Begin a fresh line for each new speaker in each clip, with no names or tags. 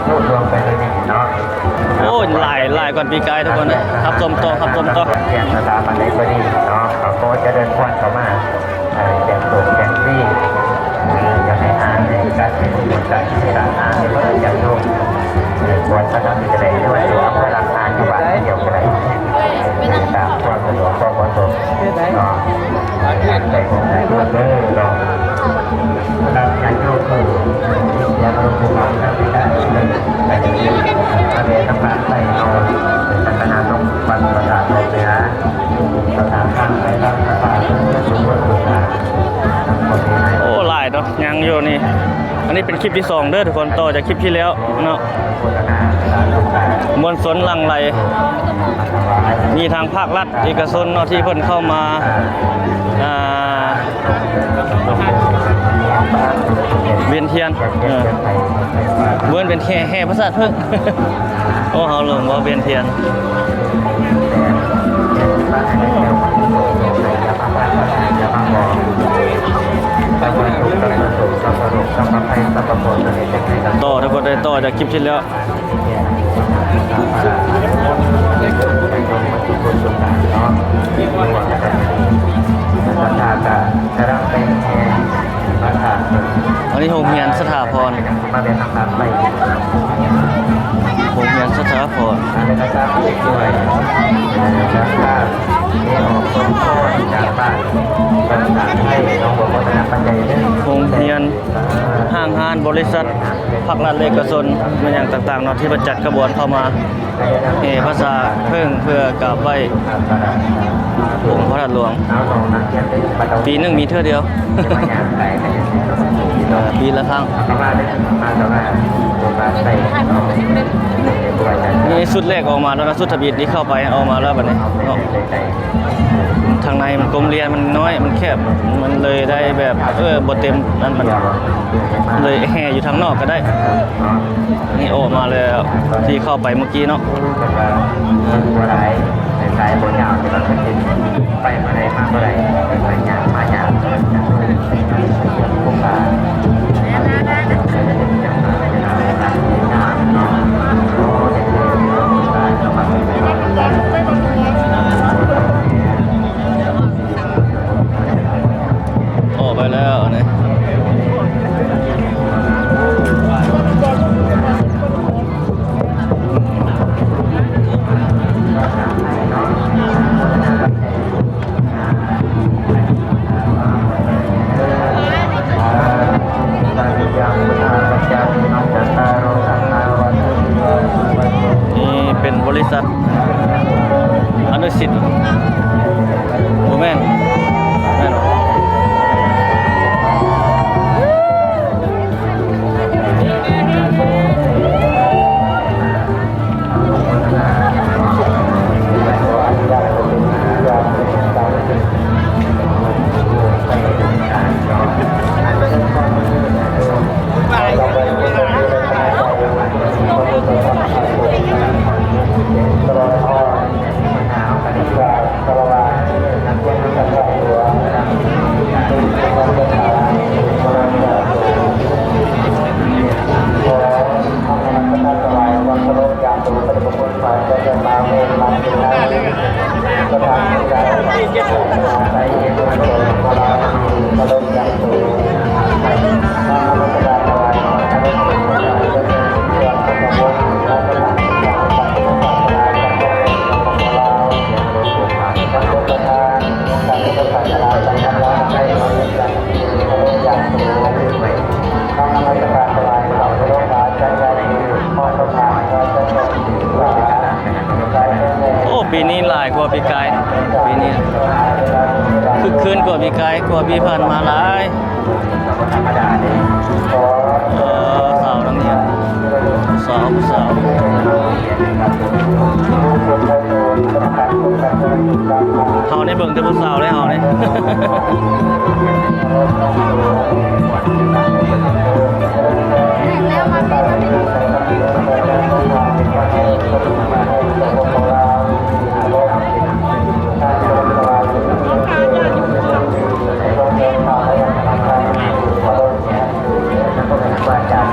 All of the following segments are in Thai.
รวบรวมไปเลยเนาะ
โอ้หลายก่อนปีกายทุกคนนะครับชมโตครับชมโต
เรียนสถาบันในพอดีเนาะเขาก็จะเดินควนเข้ามาแจกตัวแจกฟรีอยากให้หาในการเป็นผู้การที่ร้านอาหารเพื่อจะร่วมควรจะทำกิจกรรมด้วยเพื่อรักษาอยู่บ้านเดียวกันเลยตามความสะดวกความเหมาะสมเนาะใจของใจเพื่อนเนาะการงานโยกคืออยากรู้ความรับผิดชอบเลยแต่ที่ประเด็นต่างๆไปเอาพัฒนาต้องวันประกาศลงเลยนะสถานการณ์ไปตามสถานเพื่อสูงกว่าสุดท้าย
โอ้หลายเนาะยังอยู่นี่อันนี้เป็นคลิปที่2เด้อทุกคนต่อจากคลิปที่แล้วเนาะมวลชนหลั่งไหลมีทางภาครัฐเอกชนเนาะที่เพิ่นเข้ามาเวียนเทียนเวียนเป็นแห่พระสัตว์เพิ่งโอ้เฮาลงว่าเวียนเทียนต่อทุกคนได้ต่อจากคลิปที่แล้วอันนี้โรงเรียนสถาพรโรงเรียนสถาพรโรงเรียนห้างห้านบริษัทภาครัฐเอกชนมันอย่างต่างๆเนาะที่ประจัดกระบวนเข้ามาภาษาเพิ่งเพื่อกราบไหว้องค์พระธาตุหลวงปีหนึ่งมีเท่าเดียวปีละครั้งนี่สุดแรกออกมาแล้วนะสุดทบีดนี้เข้าไปออกมาแล้วแบบนี้ทางในมันกลมเรียนมันน้อยมันแคบมันเลยได้แบบบทเต็มนั่นมันเลยแห่อยู่ทางนอกก็ได้นี่ออกมาแล้วที่เข้าไปเมื่อกี้เนาะ
สายบนยาวที่เราขึ้นไปเมื่อไรมาเมื่อไรไปยาวมาหยาบพวกเรา
ออกไปแล้วนะนี่เป็นบริษัทอนุสิทธิ์โมเมนต์แม่นปีนี้หลายกว่าปีกายปีนี้คึกคืนกว่าปีกายกว่าปีผ่านมาหลายสาวนักเรียนสาวเขาในเบิ่งแต่ผู้สาวเลยเขาเนี่ย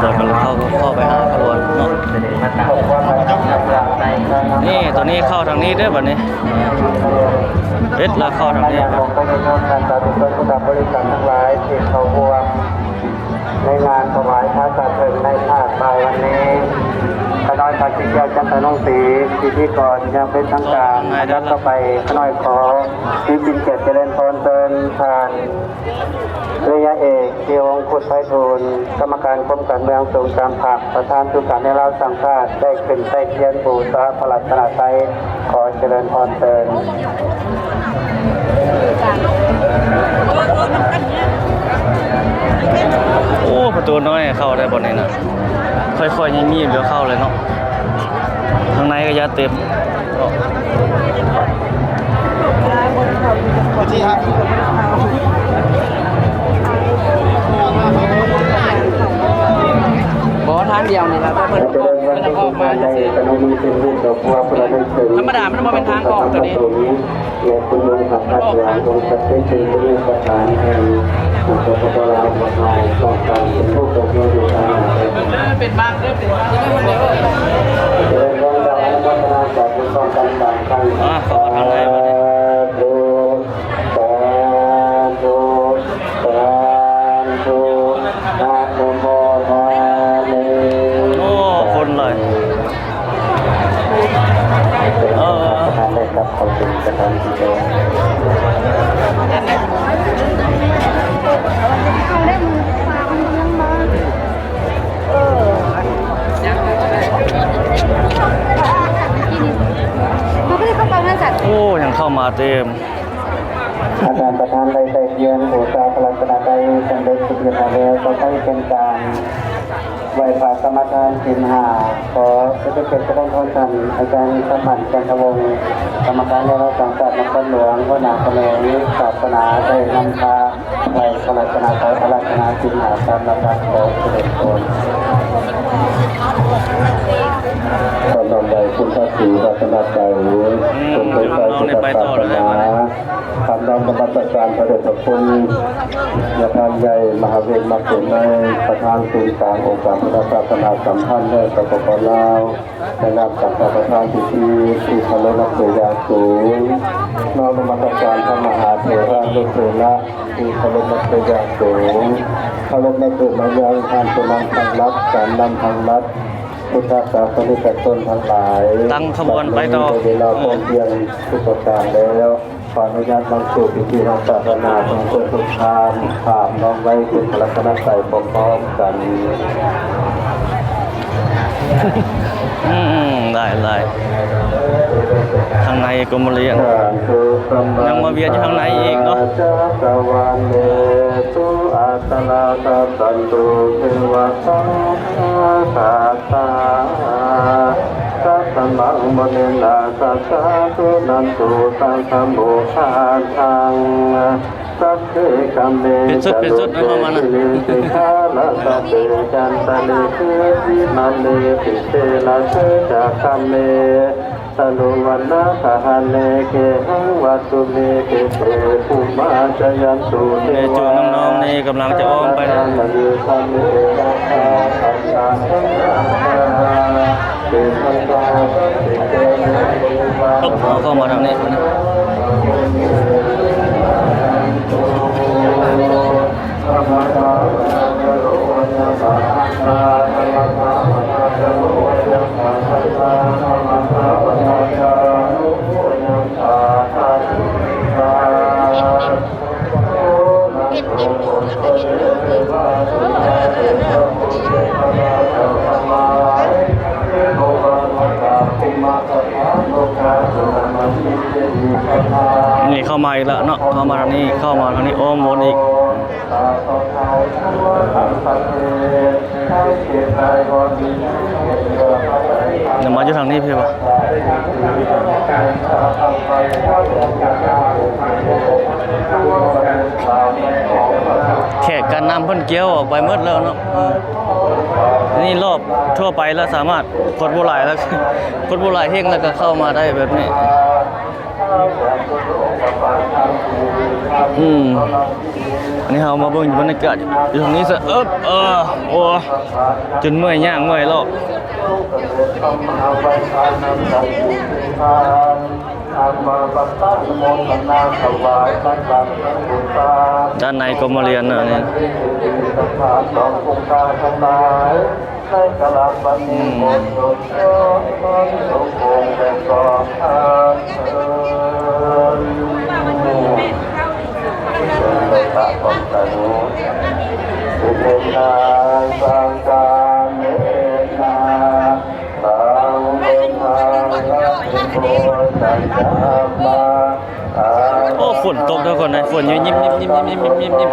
เดินกันเข้าไปหาครับ บัดนี้เอ็ดแล้วเข้าทางนี้
ของประชาชนการสาธุชนผู้บริการทั้งหลายที่เขาร่วมในงานถวายพระสัตว์เพลิงในชาติบ่ายวันนี้ขน้อยปฏิเจ้าจันทนงศรีพิธีกรยังเป็นทางการแล้วก็ไปขน้อยขอที่บินเกียรติเจริญพรเตินผ่านเรือยาเอกเกียวงคุดไพฑูรย์กรรมการกรมการเมืองสูงตามผักประธานทุกการในเราสังฆาตได้ขึ้นใต้เทียนบูชาพระรัตนตรัยขอเจริญพรเติน
โอ้ประตูน้อยเข้าได้บ่นี่นะค่อยๆงีบๆเดี๋ยวเข้าเลยเนาะข้างในก็ยาเต็ม
บอทางเดียวนี่ครับเพิ่นออกมาซื่อธรรมดามันบ่เป็นทางออกตัวนี้
คุณลุงสัมผัสยาตรงประเทศเป็นผู้ประสานแห่งสปปลาวมาทายต้องการเป็นผู้ปกครองอยู่ทางไหน
เป็นบ้างเด้อเป็นบ้าง
เดินวันดาวพัฒนาจากผู้ต้องการต่างกัน
เข้ามาทางไหนบัดนี้
ดูสาธุสาธุนะโมตัสสะ
โอ้คนเลย
ประธานได้รับขอบคุณประธานที่เดิม
โอ้ยังเข้ามาเต็ม
อาจารย์ประธานได้ใส่เทียนบูชาพระรัตนตรัยสำเร็จสุดยอดแล้วก็ได้เป็นการไหว้พระกรรมฐานศีลห้าขอจะได้เป็นเจ้าของท่านอาจารย์สมันจันทวงศ์กรรมการในรัฐสังกัดนครหลวงหัวหน้าคณะศาสนาได้นำพาไหว้พระรัตนตรัยพระรัตนศีลห้าตามลำดับของเสด็จโปรดตอนนั้นได้คุณพระศรีรัตนตรัยคุณพระศรีพุทธศาสนาทำนำนมัสการพระเดชพระคุณยาทานใหญ่มหาเวทมกุฎในประธานศูนย์กลางองค์การพุทธศาสนาสัมพันธ์ในสปปลาวในนามจากประธานพิธีที่เคารพนับถืออย่างสูงน้อมนมัสการพระมหาเถระลูกเถระที่เคารพนับถืออย่างสูงเคารพนับถือมายังทานสุนันทางลัดการนำทางลัดพุทธศาสนิกชนทั้งหลาย
ตั้งขบวนไปต่อ
เวลาพร้อมเพรียงทุกประการแล้วขออนุญาตบางสู่พิธีทางศาสนาของคนทุกทานถามน้องไว้เป็นลักษณะใส่พร้อมๆกัน
ได้ข้างในก็มาเลี้ยงยังมาเวียนอยู่ข้างในอีกเนาะ
จักรวาลเนตุอัตตลาตันตุเทวสังฆาตาสัตตมังมณีนาสัตตาตุนันตุสังฆโมฆาทังสัพเพกัมเมจันตุเตติฆาลสัพเพจันตเลเทวิมัลเลปิเตละเสจักขัมเมตลุวันนาคาหันเลเกหังวัตตุเมเกเตภูมาจยันตุเท
เดี๋ยวจู
วา
น้องๆนี่กำลังจะอ้อมไปนะ เข้ามาทางนี้นะ นี่เข้ามาอีกแล้วเนาะเข้ามาทางนี้เข้ามาทางนี้อ้อมวนอีกเดี๋ยวมาอยู่ทางนี้พี่ปะแขกการนำเพิ่นเกี้ยวออกไปหมดแล้วเนาะนี่รอบทั่วไปแล้วสามารถกดบุหรี่แล้ว กดบุหรี่เฮงแล้วก็เข้ามาได้แบบนี้อันนี้เรามาเบิ่งบรรยากาศอยู่ตรงนี้ซะโอ้จนเมื่อยย่างเมื่อยแล้ว ด้านในก็มาเรียนนะนี่
ในกลาปันนิโมโตโยสุโขเวโกอาเถินตะปตะโนสุเมนาสังกาเมนาสังเวนาลักขิโกสัจจามา
โอ้ฝนตกทุกคนนะฝนยิ้มยิ้มยิ้มยิ้มยิ้มยิ้มยิ้มยิ้ม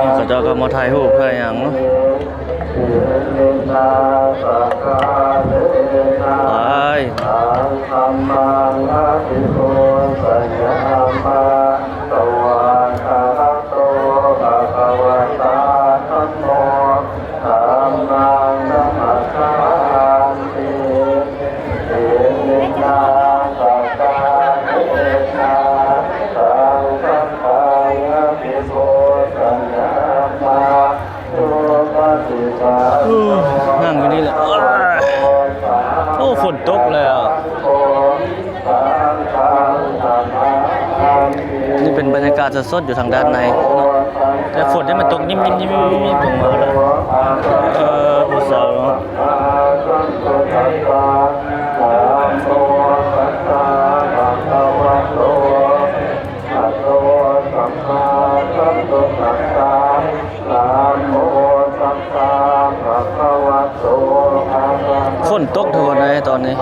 นี่เขาเจ้าก็มาถ่ายรูปเพื่ออย่างเนาะไปนั่งอยู่นี่แหละโอ้ฝนตกเลยอ่ะนี่เป็นบรรยากาศสดๆอยู่ทางด้านในเนาะแต่ฝนนี่มันตกยิ้มยิ้มยิ้มยิ้มยิ้มลงมาเลยผู้สาวเนาะฝนตกทุกคนเลยตอนนี้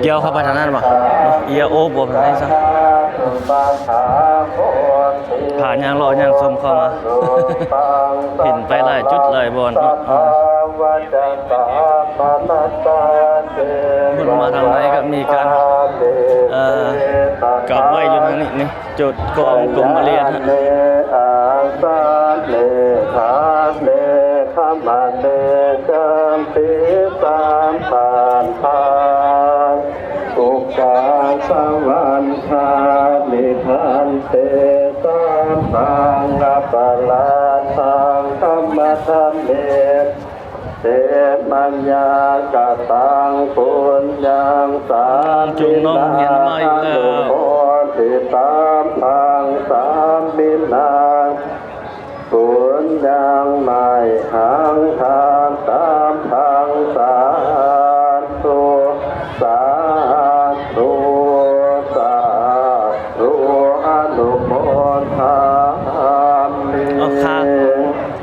เกี่ยวเข้าไปทางนั้นป่ะเอียโอบบ่ทางไหนซะผ่านยางรอยางส้มเข้ามา เห็นไปหลายจุดหลายบอนคนมาทางไหนก็มีการกลับไว้อยู่ทางนี้นี่จุดกองกรมเรียนฮะ
อุกาสวรรคาลิขันเตสัมปังกัปลาสังธรรมธรรมเมเตมัญญากตังปุญญังสาธุโอติตามพังสามบินังปุญญังไม่หังทานตามพังสาธุสาธุสาธุอนุโมทามิ
เอาคา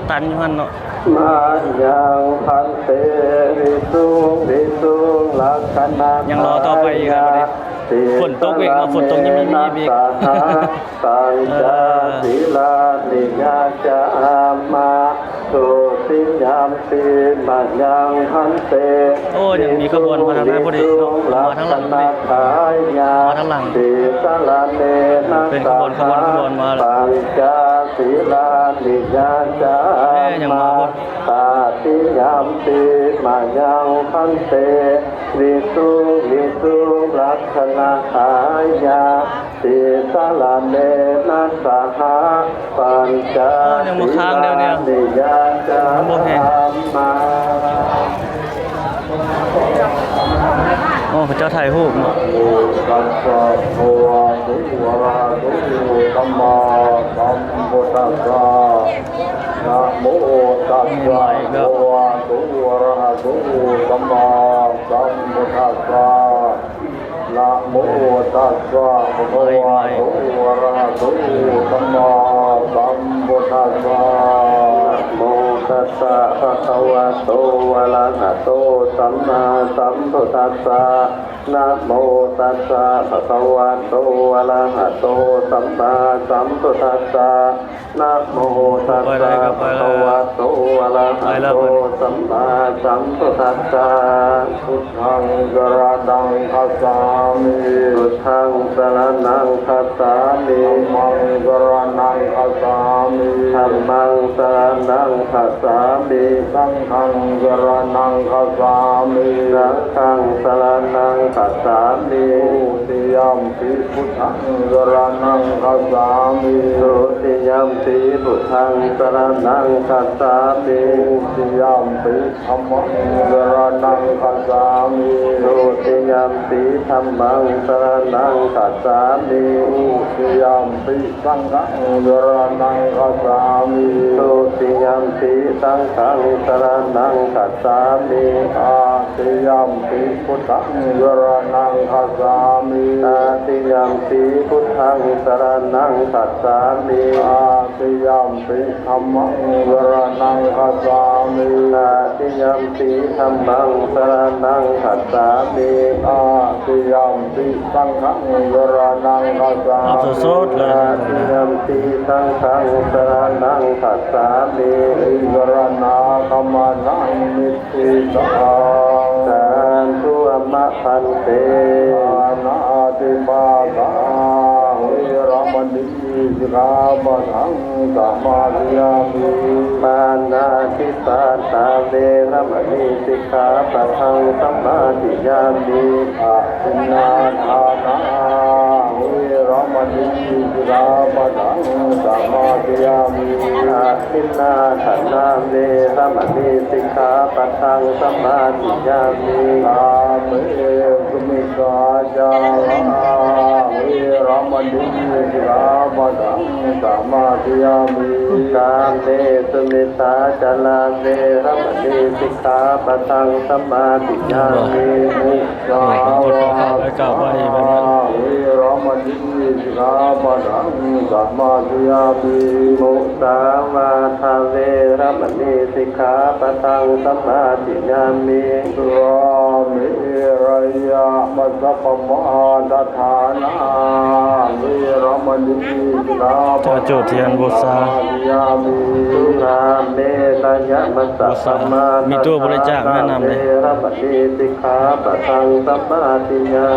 ตันอยู่หั่นเนาะ
มายังพันเตวิสุงวิสุงลักขณะ
ยังรอต่อไปอีกครับวันนี้ฝนตกอีกเนาะฝนตกยิ้มๆอีก
ปัญจศีลานิยาจามาสุสิยามปีมายังพันเต
โอ้ยังมีขบวนมาทางไหนพอดีเนาะมาทางหลังนี่มาทางหลังเป็นขบวนมาแล้ว
ปัญจศีลานิยาจา
ยังมาพอ
ตาติยามปีมายังพันเตวิสุวิสุลักขณะขายาติสาลาเนนัสสหาปัญจศีลานิยาจามา
โอ้พระเจ้าถ่ายรูปเนาะ
กัสสะโภะตุวะระตุธัมมาสัมพุทธัสสะนะโมตัสสะโภะตุวะระตุธัมมาสัมพุทธัสสะนะโมตัสสะโภะตุวะระตุธัมมาสัมพุทธัสสะนะโมตัสสะภะคะวะโตอะระหะโตสัมมาสัมพุทธัสสะนะโมตัสสะภะคะวะโตอะระหะโตสัมมาสัมพุทธัสสะนะโมตัสสะภะคะวะโตอะระหะโตสัมมาสัมพุทธัสสะพุทธังกระดังคัสสามิพุท
ธังสรณังคัสสามิธัมมังสรณังคัสสามิธัมมังสรณังคัสสามิสังฆังสรณังคัสสามิสังฆังสรณังคัสสามิทุติยัมปิพุทธังสรณังคัสสามิทุติยัมปิพุทธังสรณังคัสสามิทุติยัมปิธัมมังสรณังคัสสามิทุติยัมปิธัมมังสรณังคัสสามิทุติยัมปิสังฆังสรณังคัสสามิทุติยัมปิสังฆังสรณังคัสสามิอาติยัมปิพุทธังสรณังคัสสามิอาติยัมปิพุทธังสรณังคัสสามิอาติยัมปิธัมมังสรณังคัสสามิอาติยัมปิธัมมังสรณังคัสสามิอาติยัมปิสังฆังสรณังคัสสามิ
เอาสดๆเลย
อาติยัมปิสังฆังสรณังคัสสามิสรณาคัมมานังนิสิตาสานทุอมะพันเตอานาติปาตาเวรมณีสิกขาปะทังสมาธิยามิมานาทิปาตาเวรมณีสิกขาปะทังสมาธิยามิอะทินนาทานาเวรมณีสิกขาปะทังสมาธิยามิอะทินนาทานาเวรมณีสิกขาปะทังสมาธิยามิอาเมสุมิกาจาราเวรมณีสิกขาปะทังสมาธิยามิกาเมสุมิตาจาราเวรมณีสิกขาปะทังสมาธิยามิมุสาวาทาเวรมณีสิกขาปะทังสมาธิยามิมุสาวาทาเวรมณีสิกขาปะทังสมาธิยามิสุรามิรยะมัสสะปมาดฐานาเวรมณีสิกขาปะทัง
เจ้าโจทย์เทียนบูชา
ยามิสุราเมตยะมัสสะปมาดฐานา
มีตู้บริจาคแนะนำเลย
เวรมณีสิกขาปะทังสมาธิยา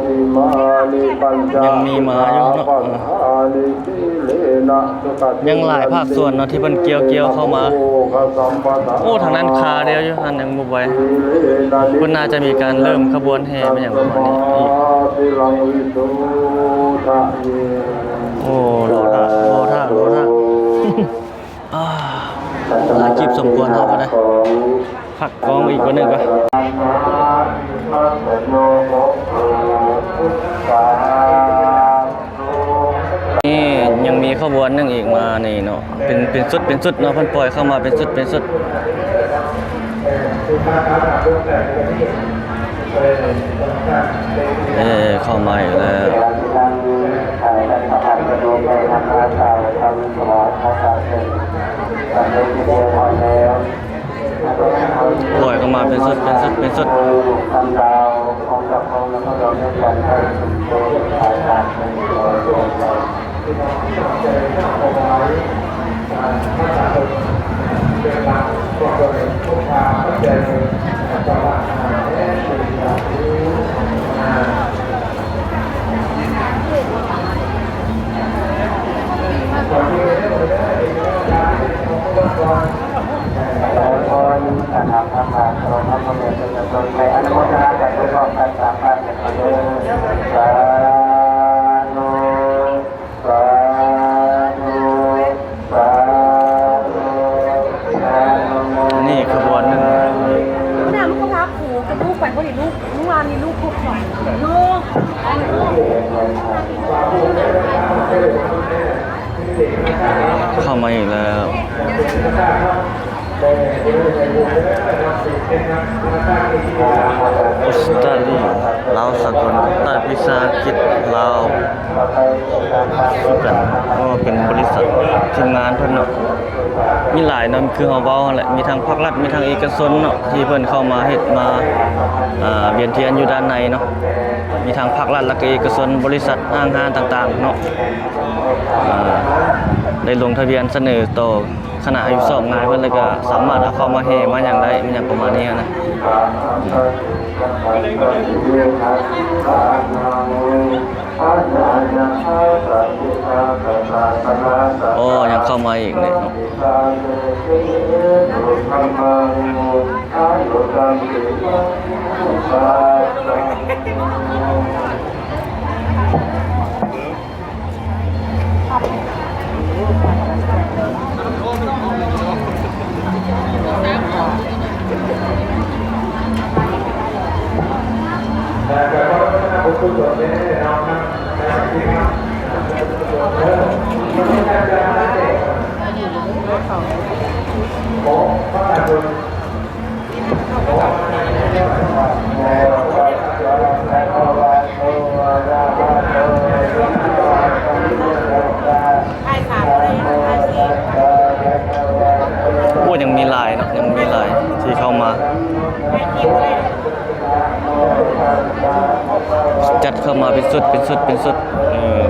มิมานิปัญจ
ยังมีมาอยู่เนาะ
ปัฏฐานิสีเลนะสุขติ
ยังหลายภาคส่วนเนาะที่เพิ่นเกี่ยวเข้ามา โอ้ทางนั้นคาเดียวอยู่อันยังบ่ไหวเพิ่นน่าจะมีการเริ่มขบวนแห่เป็นอย่างประมาณนี้อีกโอ้รอท่า อ่าหลายคลิปสมควรเฮาก็ได้พักกองอีกวันหนึงก่อนนี่ยังมีขบวนหนึงอีกมานี่เนาะเป็นสุดเนาะเพิ่นปล่อยเข้ามาเป็นสุดเข้ามาอีกแล้วปล่อยเข้ามาเป็นสุด นี่ขบวนหนึง
น้ำก็พักผูกับลูกไปคนนี้ลูกเมื่อวานมีลูกคุกหน่อยลูก
เข้ามาอีกแล้วออสเตรเลียลาวสากลใต้วิสาหกิจลาวคือกันก็เป็นบริษัททีมงานเพิ่นเนาะมีหลายเนาะคือเฮาเว้าหั่นแหละมีทั้งภาครัฐมีทั้งเอกชนเนาะที่เพิ่นเข้ามาเฮ็ดมาเวียนเทียนอยู่ด้านในเนาะมีทั้งภาครัฐและก็เอกชนบริษัทห้างต่างๆเนาะได้ลงทะเบียนเสนอต่อ ขณะอายุสอบงานเพิ่นเลยก็สามารถเอาเข้ามาแห่มาอย่างได้มันอย่างประมาณนี้นะโอ้ยังเข้ามาอีกเนี่ยเนาะโอ้ยังมีหลายเนาะยังมีหลายที่เข้ามาจัดเข้ามาเป็นสุด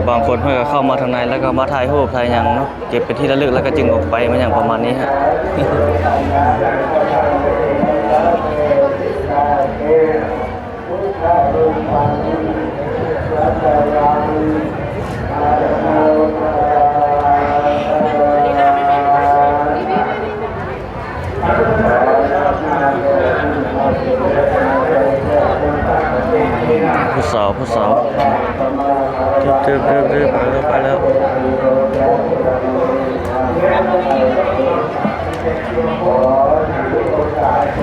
บางคนเพิ่นก็เข้ามาทางในแล้วก็มาถ่ายรูปถ่ายหยังเนาะเก็บเป็นที่ระลึกแล้วก็จึงออกไปมันอย่างประมาณนี้ฮะ ผู้สาวทึบไปแล้ว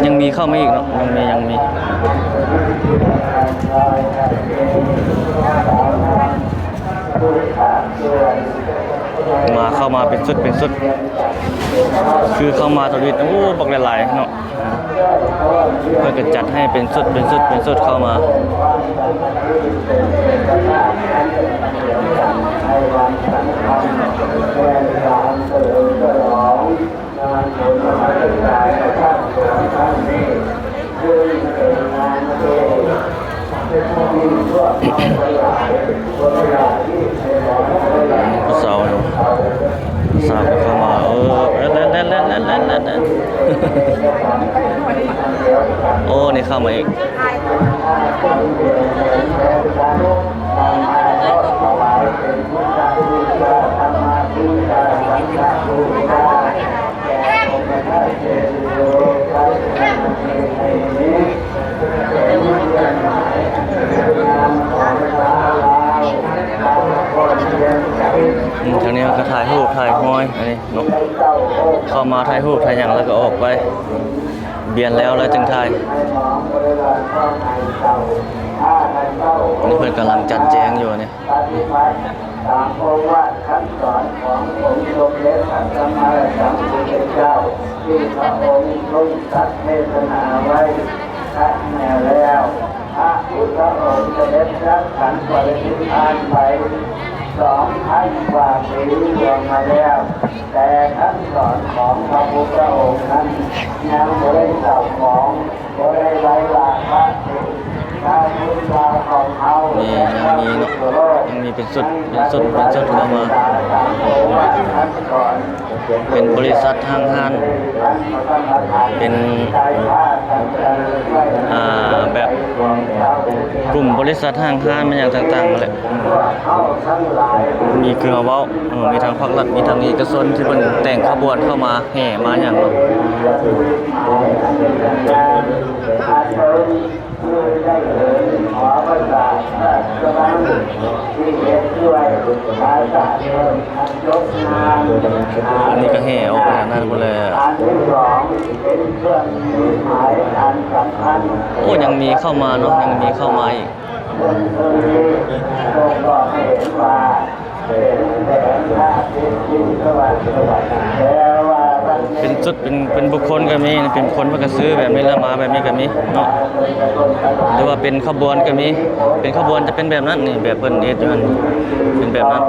ยังมีเข้ามาอีกเนาะยังมีมาเข้ามาเป็นสุดคือเข้ามาตอนนี้โอ้บักหลายๆเนาะเพื่อจะจัดให้เป็นสุดเข้ามาผู้สาวเข้ามาโอ้นี่เข้ามาอีกทางนี้ก็ถ่ายรูปถ่ายห้อยอันนี้เนาะเข้ามาถ่ายรูปถ่ายอย่างแล้วก็ออกไปเบียนแล้วจึงถ่ายนี่เพื่อนกำลังจัดแจงอยู่เนี่ยตามโอวาทคำสอนขององค์สมเด็จพระสัมมาสัมพุทธเจ้าที่พระองค์ทรงตรัสเทศนาไว้ทั้งแน่แล้วพระพุทธองค์เสด็จรับขันธ์ปรินิพพานไป2,000 กว่าปีล่วงมาแล้วแต่คำสอนของพระพุทธองค์นั้นยังไม่ได้เจ้าของไม่ได้ไว้ลาภะนี่ยังมีเป็นสุดเข้ามาเป็นบริษัทห้างห้านเป็นแบบกลุ่มบริษัทห้างห้านมันอย่างต่างๆเลยมีคือเว้ามีทางภาครัฐมีทางเอกชนที่เป็นแต่งขบวนเข้ามาแห่มาอย่างเนาะได้เลยขอประกาศกำลังที่เห็นด้วยภาษาเดิมยกนามอันนี้ก็แห่ออกจากนั้นหมดเลยอันที่สองเป็นเครื่องหมายอันสำคัญโอ้ยังมีเข้ามาเนาะยังมีเข้ามาอีกก็เห็นว่าเป็นแสงพระอาทิตย์ยิ่งสว่างแต่ว่าเป็นจุดเป็นบุคคลก็มีเป็นคนเพิ่นก็ซื้อแบบนี้แล้วมาแบบนี้ก็มีเนาะหรือว่าเป็นขบวนก็มีเป็นขบวนจะเป็นแบบนั้นนี่แบบเพิ่นเฮ็ดอยู่นั่นเป็นแบบนั้น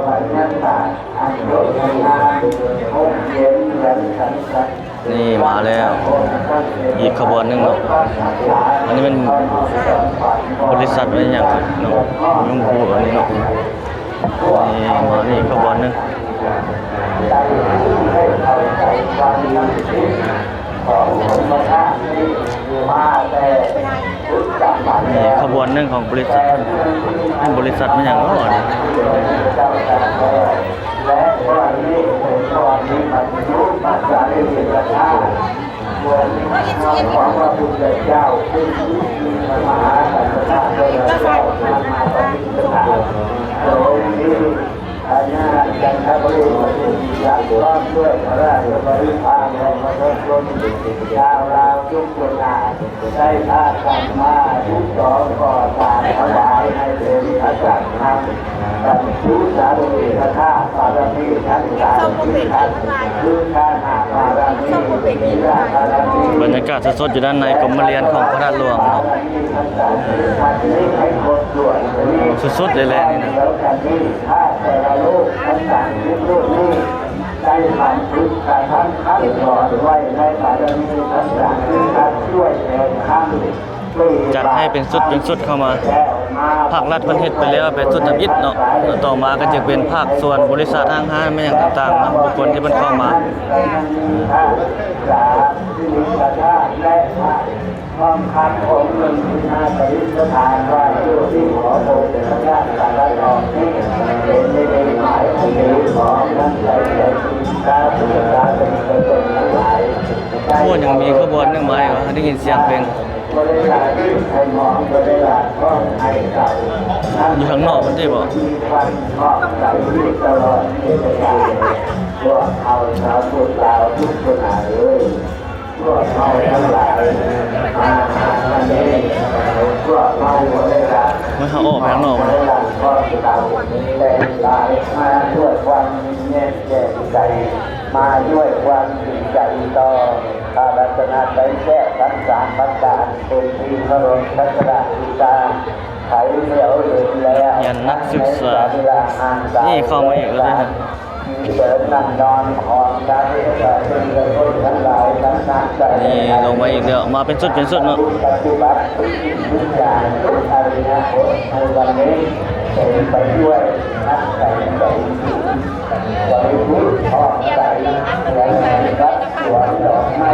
นี่มาแล้วอีกขบวนนึงเนาะอันนี้เป็นบริษัทอะไรอย่างเนาะลุงพูอันนี้เนาะนี่มานี่ขบวนนึง
ได้ให้เข้าใจความจริงของธรรมชาตินี้มาแต่รู้จักมัน
นี่
แล้ว
ขบวนหนึ่งของบริษัทนี่บริษัทมันอย่างน้อย
และวันนี้เป็นวันที่มันรู้มาจากเรื่องราชาวันนี้ของพระพุทธเจ้าซึ่งมีมหาสัจจะโดยเจ้ามาปฏิบัติโดยที่อาญาจันทบุรีรักรอบด้วยพระราชบริพารและพระราชนชาวลาวทุกคนได้พากันมาทุกสองก่อสร้างถวายให้เป็นพระจักรพรรดิบรรจุสารีพระธาตุบารมีทั้งหลายที่ท่านคือข้าหาบารมีมีราบารมี
บรรยากาศสดๆอยู่ด้านในกรมเรียนของพระราชหลวงเนาะสุดๆเลยแหละนี่นะ
แล้วกันนี้ถ้าแต่ละลูกทั้งสามลูกนี้ได้ผ่านทุกการทั้งขั้นตอนไว้ในบารมีทั้งสามการช่วยแทนข้าม
จัดให้เป็นสุดเข้ามาภาครัฐเพิ่นเฮ็ดไปแล้วเป็นสุดทำอิฐเนาะแล้วต่อมาก็จะเป็นภาคส่วนบริษัทห้างๆไม่อย่างต่างๆนะบุคคลที่เพิ่นเข้ามา
ทองคำของเงินที่นาปริสถานว่าอยู่ที่หอโบเป็นพระราชสารทองที่เป็นในหมายของนั้นใจใจการศึกษาเป็นคนทั้งหลาย
โอ้ยังมีขบวนหนึงมาอีกว่าได้ยินเสียงเพลง
บริษัทที่ไทยมองบริษัทก็ไทยเก่า
อยู่ข้างนอกมันได้บ่
มีวันชอบใจที่ตลอดเวลาพวกเขาชาวพุทธลาวทุกคนเลยพวกเขาทั้งหลายมาวันนี้พวกเขาบริษัท
มันเฮาออกไปข้างนอก
บริษัทก็เก่าแต่หลายมาด้วยความแน่แจ่ใจมาด้วยความจริงใจต่อข้าราชการใจแก้ทั้งสามประการเป็นที่เคารพทัศนศึกษาไขเหนียวเหลือแล้ว
ยันนักศึกษานี่เข้ามาอีกแล้วนะ
เดินนั่งนอนหอมได้ก็เป็นคนทั้งหลายทั้งนั้นใจ
นี่ลงมาอีกแล้วมาเป็นสุดเนาะ
ปฏิบัติทุกอย่างทุกอริยบทในวันนี้เป็นไปด้วยนักใจใจบริบูรณ์พร้อมใจเหมือนกับสวนดอกไม้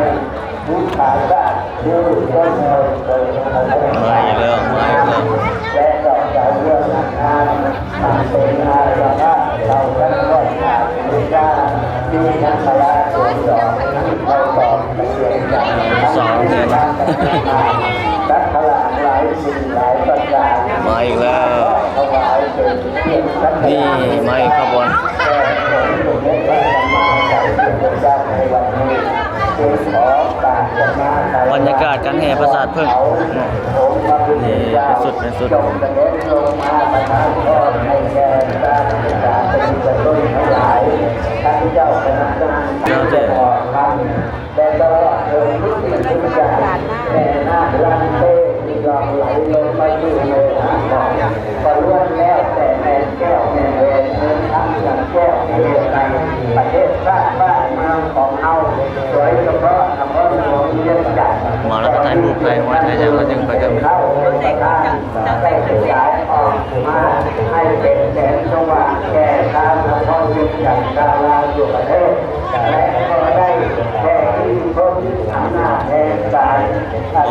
ทุกขาได้ดูต้นเลยโดย
มาอีกแล้วมาอีกแล้ว
และดอกดาวเรื่องงานทำเป็นงานแล้วก็เราทั้งหมดมีการที่นักลาสวนดอกเราดอกตะเกียงจันทร์ทั้งที่การนักขลาหลายสิ่งหลายประการ
มาอีกแล้ว
ถวายเป็นเกียรติสัก
นี่มาอีกขบวน
แต่ผมอยู่ในพระธรรมาใจเป็นเจ้าในวันนี้จึงขอกราบขมา
บรรยากาศการแห่ประสาทเพิ่งนี่เป็นสุด
จงเสด็จลงมาประทานพรให้แก่การศึกษาเป็นต้นทั้งหลายท่านเจ้าคณะกรรมการจะขอคำแต่ตลอดเถิดทุกสิ่งทุกอย่างแต่หน้าลันเต้ที่หลอกไหลลงไปอยู่ในหาของก็ล้วนแล้วแต่แม่แก้วแม่เวรเงินทั้งอย่างแก้วแม่เวรในประเทศชาติบ้านเมืองของเฮาโดยเฉพาะอำเภอหลวงเชียงใหญ่
มาแล้วก็ถ่ายรูปถ่ายไว้ถ่ายยังแล้วจึงไปกัน
เข้าเป็นประธานได้ขยายออกมาให้เป็นแสงสว่างแก่ทางอำเภอเชียงใหญ่ดาราอยู่ประเทศและก็ได้แก่ที่พ้นอำนาจแห่งการ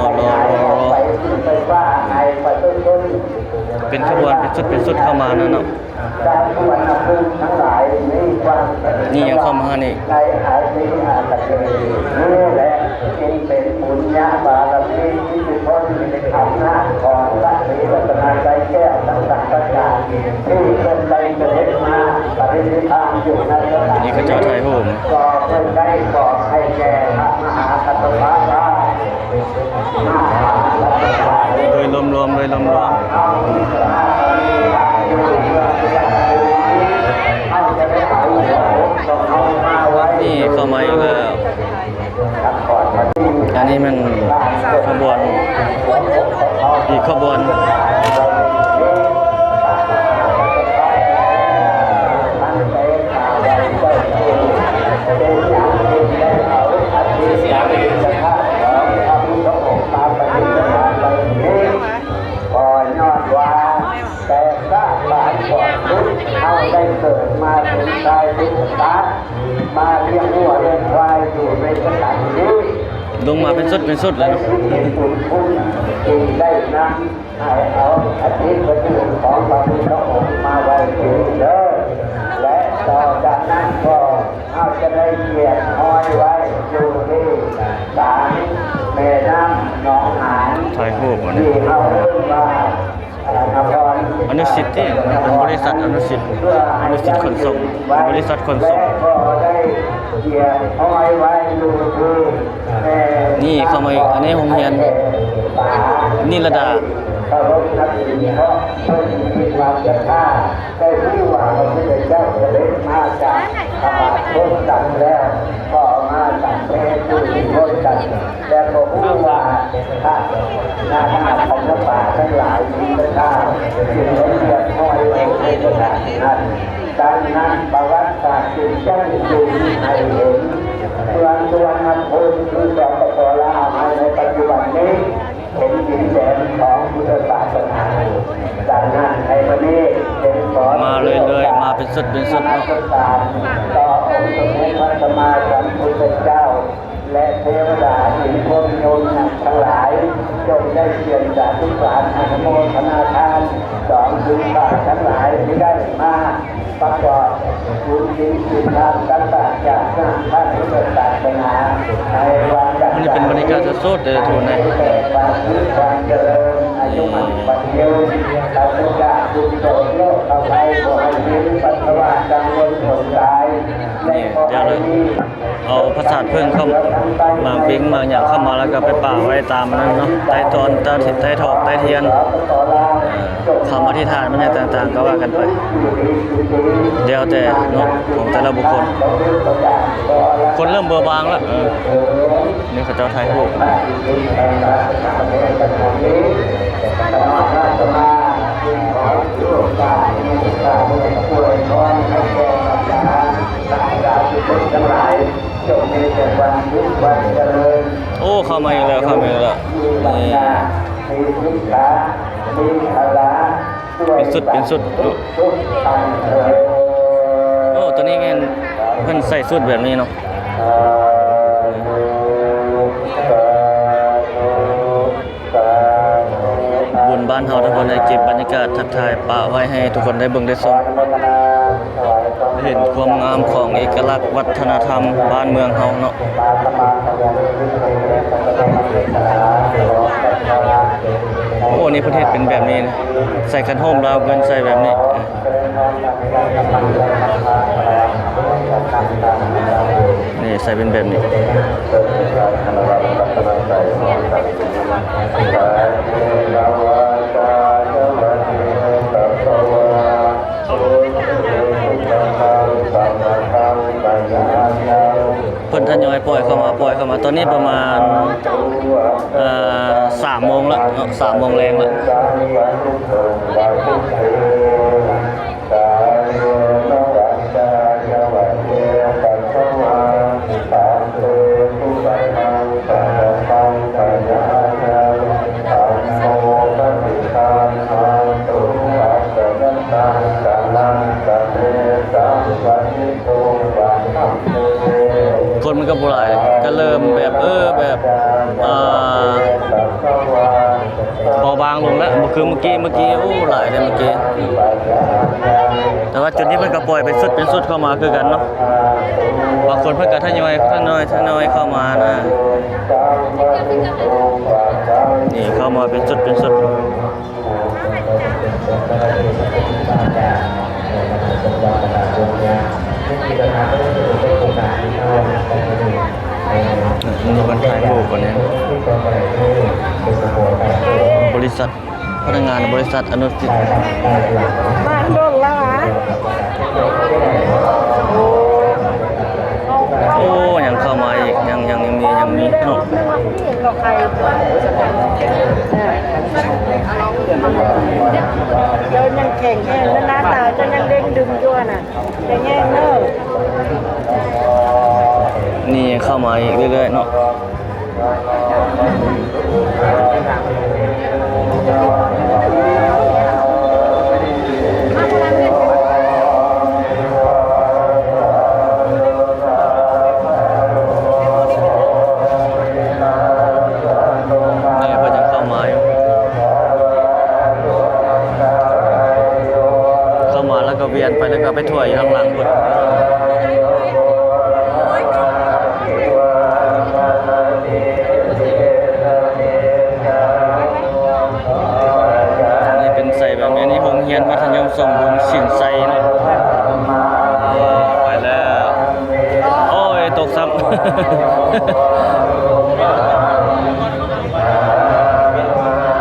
ขยายออกไปขึ้นไปว่าในประเทศต้น
เป็นขบวนเป็นสุดเข้ามานั่นเนาะ
การทุกวันพึ่งทั้งหลายมีความ
นี่ยังเข้ามานี่
ในอาชีพอาตเกนี่แหละจึงเป็นบุญญาบารมีที่ทุกคนมีอำนาจของพระศรีรัตนตรัยแก้วทั้งสังกัดการที่เป็นไปเสด็จมาปฏิทินทางอยู่ในสถาน
นี่ก็เจ้าไทยผม
ก็เพื่อได้บอกให้แก่พระมหาคัตตวาระมหาคัตตวาระ
โดยรวม นี่เข้ามาอีกแล้ว อันนี้มันขบวนอีกขบวน
แต่ถ้าบาดก่อนลุกเอาได้เกิดมาเป็น คนชายเป็นตามาเลี้ยงวัวเลี้ยงควายอยู่ในสถานนี้
ลงมาเป็นสุดเลยเนาะ
คุณจึงได้นำให้เอาอาทิตย์ประจุของพระพุทธองค์มาไว้ที่เด้อและต่อจากนั้นก็เอาจะได้เกียรติห้อยไว้อยู่ที่ศาลแม่น้ำหนองหาน
ถ่ายรูปอันนี้
ที่เขาเรียกว่า
อนุสิทธิ์ที่เป็นบริษัทอนุสิทธิ์ขนส่งบริษัทขนส่งนี่เข้ามาอีกอันนี้โรงเรียนนิรดา
เคารพนับถือเพราะเพิ่นมีความศรัทธาได้รู้ว่าพระพุทธเจ้าเสด็จมาจากพระบาทพ้นจันทร์แล้วก็มาจากแม่ผู้พ้นจันทร์แต่ก็รู้ว่าถ้านาคาพันธป่าทั้งหลายมีศรัทธาจึงได้เรียกห้อยไว้ในสถานนั้นดังนั้นประวัติศาสตร์จึงยังอยู่ให้เห็นเมืองสุวรรณภูมิคือสปปลาวในปัจจุบันนี้เป็นดินแดนของพุทธศาสนาดังนั้นในวันนี้เป็นขอ
มาเลยมาเป็นสุดเนาะ
ต่อองค์สมเด็จพระสัมมาสัมพุทธเจ้า และเทวดาถึงพวกโยมทั้งหลายจงได้เกียรติจากทุกสารอนุโมทนาทานสองถึงบาททั้งหลายที่ได้มาประกอบบุญศีลสินธรรมต่างๆจากพระพุทธศาสนาในวันจันทร์
มันเป็นบรรยากาศสดๆเลยทุกคนนะ
ความเจริญอายุมันปัจเจวเราจะจากบุญโสโลกเอาไปขอให้มีปัสสาวะจังวนผลกายในขอให้มี
เอาภาษาเพิ่งเข้ามาปิ้งมาอย่างเข้ามาแล้วก็ไปป่าไว้ตามนั้นเนาะใต้ตอนใต้ถอกใต้เทียนคำอธิษฐานมันอย่างต่างๆก็ว่ากันไปเดี๋ยวแต่เนาะของแต่ละบุคคลคนเริ่มเบอร์บางแล้วนี่เขาเจ้าไทยรูปโอ้เข้ามาอีกแล้วนี่เป็นสุดโอ้ตัวนี้ไงเพิ่นใส่สุดแบบนี้เนาะบุญบ้านเฮาทุกคนได้เก็บบรรยากาศทักทายปะไว้ให้ทุกคนได้เบิ่งได้ชมเห็นความงามของเอกลักษณ์วัฒนธรรมบ้านเมืองเฮาเนาะโอ้นี่ประเทศเป็นแบบนี้นะใส่คันโฮมลาวเงินใส่แบบนี้นี่ใส่เป็นแบบนี้เพิ่นทยอยปล่อยเข้ามาตอนนี้ประมาณ3 โมงแล้วเนาะ3 โมงแรงแล้วคนมันก็บ่หลายก็เริ่มแบบแบบเบาบางลงแล้วคือเมื่อกี้โอ้หลายเลยเมื่อกี้แต่ว่าจุดนี้เพิ่นก็ปล่อยเป็นสุดเข้ามาคือกันเนาะบางคนเพิ่นก็ทยอยเข้ามานะนี่เข้ามาเป็นสุดนี่มันถ่ายรูปก่อนเนี่ยบริษัทพนักงานบริษัทอนุสิทธิ์
บ้านโดนแล้วอ่ะ
โอ้ยังเข้ามาอีกยังมีเนาะ
เราใครเดินยังแข็งแห้งแล้วหน้าตาจะยังเด้งดึงด้วยน่ะแต่แง่เนอะ
นี่เข้ามาอีกเรื่อยๆเนาะ เวียนไปแล้วก็ไปถ้วยอยู่ข้างหลังพุ่นนี่เป็นใส่แบบนี้นี่โรงเรียนมัธยมสมบูรณ์สินไซเนาะไปแล้วโอ้ยตกซ้ำ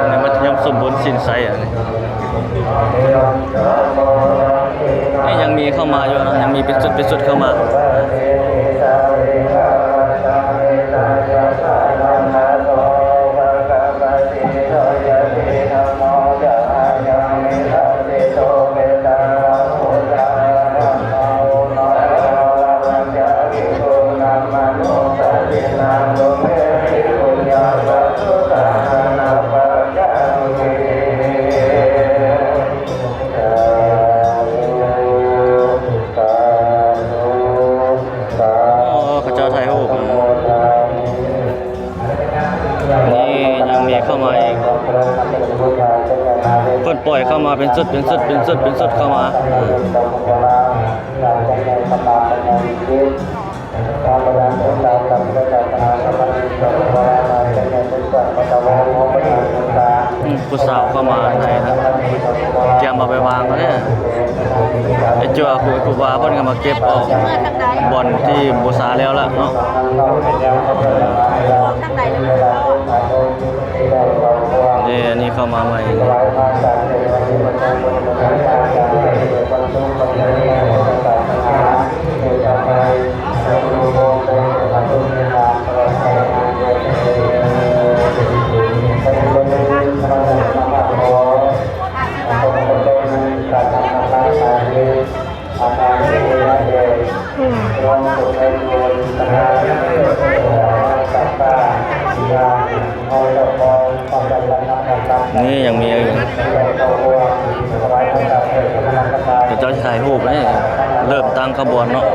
ในมัธยมสมบูรณ์สินไซอ่ะนี่ยังมีเข้ามาอยู่นะยังมีเป็นสุดเข้ามาเข้ามาอีกเพิ่นปล่อยเข้ามาเป็นสุดเข้ามาผู้สาวเข้ามาไหนนะเตรียมเอาไปวางแล้วเนี่ยไอ้จั่วครูบาเพิ่นก็มาเก็บออกบอลที่บูชาแล้วล่ะเนาะนี่เข้ามาใหม่นี่ยังมีอยู่เดี๋ยวเจ้าจะถ่ายรูปนี่เริ่มตั้งขบวนเนาะ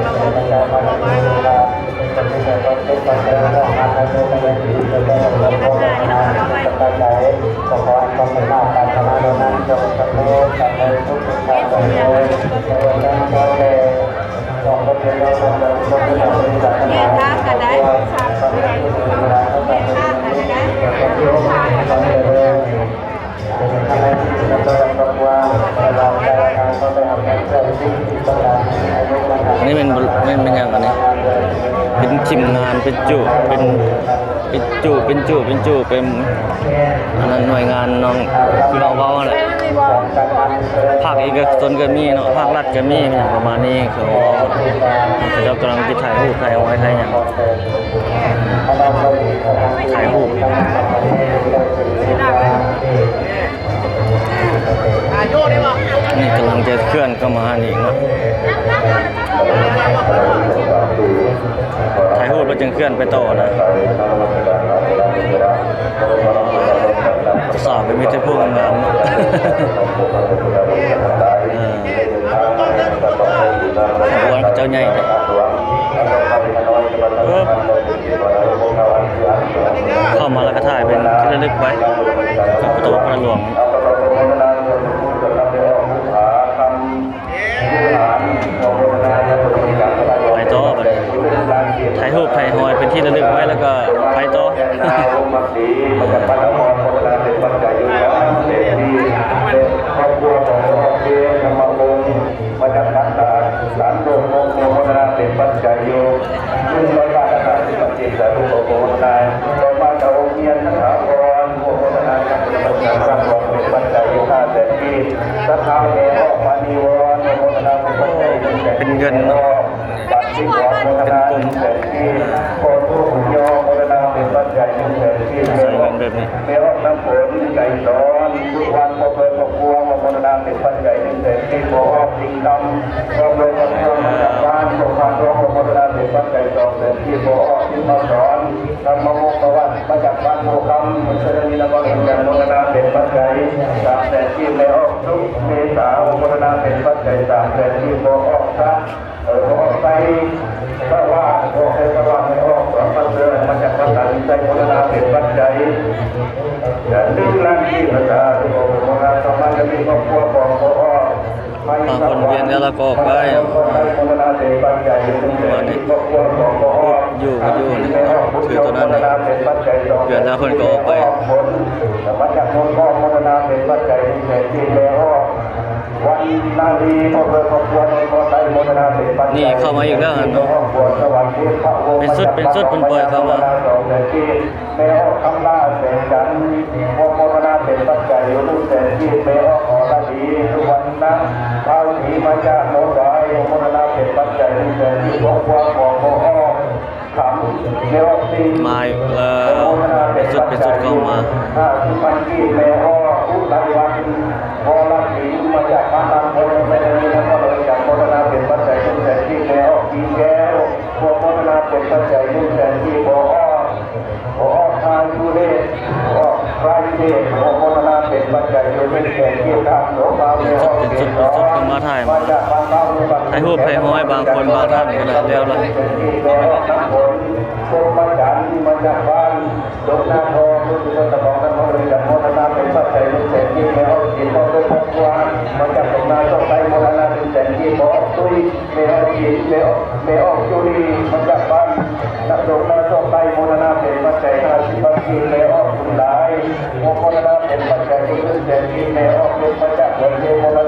เนี่ยทางกันได้
นี่เป็นอย่างอันนี้เป็นทีมงานเป็นจุเป็นอันนั้นหน่วยงานน้องคือเอาเว้าแหละภาคเอกชนก็มีเนาะภาครัฐก็มีอย่างประมาณนี้คือเขากำลังจะถ่ายรูปถ่ายเอาไว้ถ่ายอย่างถ่ายรูปนี่กำลังจะเคลื่อนเข้ามานี่เนาะถ่ายรูปแล้วจึงเคลื่อนไปต่อนะสอบไปมีแต่พวกงามเนาะขบวนเจ้าใหญ่เลยเข้ามาแล้วก็ถ่ายเป็นที่ระลึกไว้กับประตูพระหลวงไปต่อไปเลยถ่ายรูปถ่ายหอยเป็นที่ระลึกไว้แล้วก็ไปต่อ
มาจากการสารโลกโมโหนาเป็นปัจจัยโยซึ่งร้อยบาทอาที่ปฏิเสธโลกโมโหนาต่อมาจากองค์เงียนทั้งหาพรโมโหนาการเป็นปัจจัยสร้างรวมเป็นปัจจัยโยธาเศรษฐีสัทธาเมฆปานิวรโมโหนาเป็นปัจจัย
เป็นเงินเนาะ
ปัจจิวรโมโหนาเป็นเศรษฐีโคตุโยโมโหนาเป็นปัจจัยเศรษฐีเมฆเมฆน้ำฝนไก่ซ้อนทุกวันพอเพลินพอพวงโมโหนาเป็นปัจจัยเศรษฐีโมโหสิงดำรวมเลยกันรวมมาจากบ้านพวกความร้องโมโหนาเป็นปัจจัยสองเศรษฐีโมโหที่มาสอนธรรมโมกวัตมาจากบ้านโมคำมุสลิมและก็เห็นกันโมโหนาเป็นปัจจัยสามเศรษฐีเมฆทุกเมษาโมโหนาเป็นปัจจัยสามเศรษฐีโมโหสักโมโหไปเพราะว่าโมโหสว่างไม่ออกสองปัจจัยมาจากภาษาอินทรีย์โมโหนาเป็นปัจจัยอย่าลืมล้างที่ภาษาโมโหนาสมัยจะมีครอบครัวของโมโห
บางคนเวียน แล้วเราก็ออกไปวันนี้อยู่ก็อยู่นี่ถือตัวนั้นนี่เปลี่ยนแล้วเพิ่นก็ออกไปนี่เข้ามาอีกแล้วเนาะเป็นสุดเป็นปล่อยเข้ามา
แม่ออกคำลาเสกจันโมโนนาเป็นปัจจัยรูปเสกที่แม่ออกขอละดีทุกวันนั้นเท้าถีมาจากโน้ตได้โมโนนาเป็นปัจจัยรูปเสกที่บอกว่าของโมออกคำแม่ออกตี
มาเป็นสุดเข้ามา
ถ้าที่ปันกี้แม่ออกอุตตวันพอละดีมาจากพระนามโมโนไม่ได้ยินก็เลยจากโมโนนาเป็นปัจจัยรูปเสกที่แม่ออกกีแก้วโมโนนาเป็นปัจจัยรูปเสกที่บอกโอ้ทางดูเล่โอ้ใครเล่โอ้โมนาเป็นปัจจัยโดยเป็นแก่ที่ทางโลกาเล่
เป็นสุดเข้ามาถ่ายรูปให้ห้อยบางคนบางท่านก็ได้แล้วล่ะ
โคมาจันมาจากบ้านดงนาทองรู้สึกว่าตะบองนั้นเขาเลยจากโมนาเป็นปัจจัยเป็นแก่ที่แม่เอาจิตเขาด้วยพกวานมาจากดงนาต้องไปโมนาเป็นแก่ที่บอกตุยแม่เอาจิตแม่เอาจุลีมาจากบ้านนักดงนาต้องไปโมนาเป็นปัจจัยหาสิบปีแม่ออกคุณได้โมนาเป็นปัจจัยที่เป็นแก่ที่แม่ออกเป็นมาจากเงินเทโมนา